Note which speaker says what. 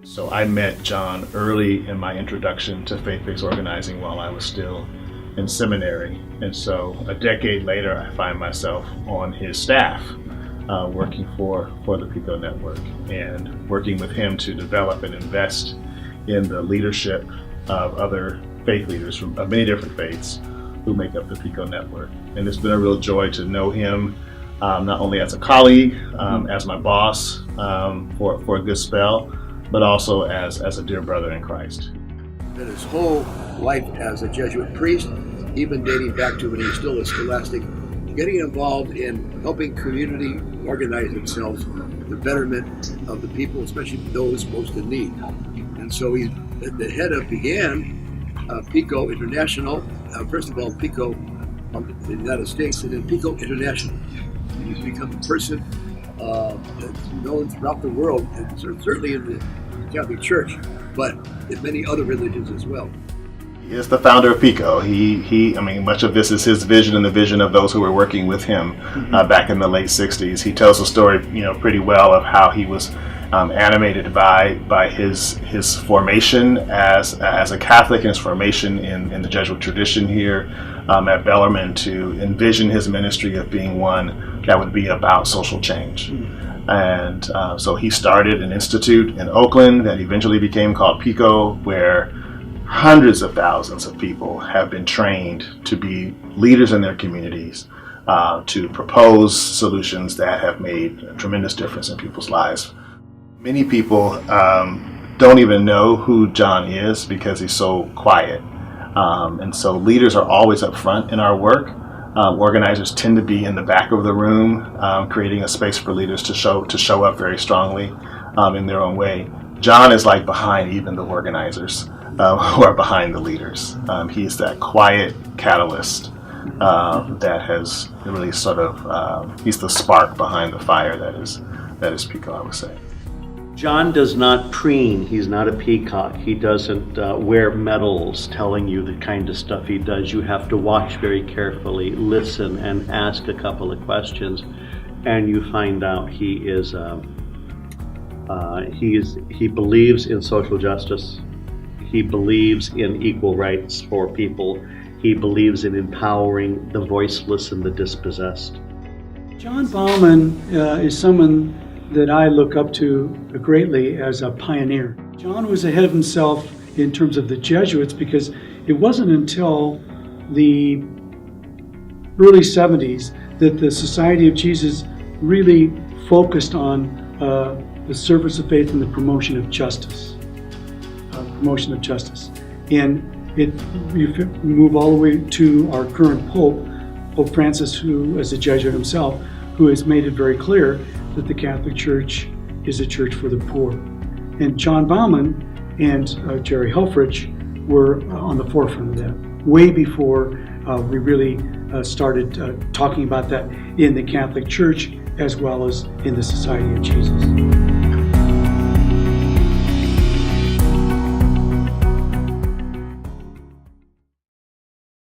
Speaker 1: So I met John early in my introduction to faith-based organizing while I was still in seminary. And so a decade later, I find myself on his staff, working for the Pico Network and working with him to develop and invest in the leadership of other faith leaders from many different faiths who make up the Pico Network. And it's been a real joy to know him, not only as a colleague, as my boss for a good spell, but also as a dear brother in Christ.
Speaker 2: And his whole life as a Jesuit priest, even dating back to when he was still a scholastic, getting involved in helping community organize themselves for the betterment of the people, especially those most in need. And so he's at the head of Pico International, first of all Pico in the United States, and then Pico International. And he's become a person that's known throughout the world, and certainly in the Catholic Church, but in many other religions as well.
Speaker 1: He is the founder of Pico. I mean, much of this is his vision and the vision of those who were working with him back in the late 60s. He tells a story, pretty well of how he was animated by his formation as a Catholic and his formation in the Jesuit tradition here at Bellarmine, to envision his ministry of being one that would be about social change. And so he started an institute in Oakland that eventually became called Pico, where hundreds of thousands of people have been trained to be leaders in their communities, to propose solutions that have made a tremendous difference in people's lives. Many people don't even know who John is because he's so quiet. And so leaders are always up front in our work. Organizers tend to be in the back of the room, creating a space for leaders to show up very strongly in their own way. John is like behind even the organizers who are behind the leaders. He is that quiet catalyst that has really he's the spark behind the fire that is Pico, I would say.
Speaker 3: John does not preen. He's not a peacock. He doesn't wear medals telling you the kind of stuff he does. You have to watch very carefully, listen, and ask a couple of questions, and you find out he believes in social justice. He believes in equal rights for people. He believes in empowering the voiceless and the dispossessed.
Speaker 4: John Baumann is someone that I look up to greatly as a pioneer. John was ahead of himself in terms of the Jesuits, because it wasn't until the early 70s that the Society of Jesus really focused on the service of faith and the promotion of justice. And you move all the way to our current Pope, Pope Francis, who is a Jesuit himself, who has made it very clear that the Catholic Church is a church for the poor. And John Baumann and Jerry Helfrich were on the forefront of that, way before we really started talking about that in the Catholic Church as well as in the Society of Jesus.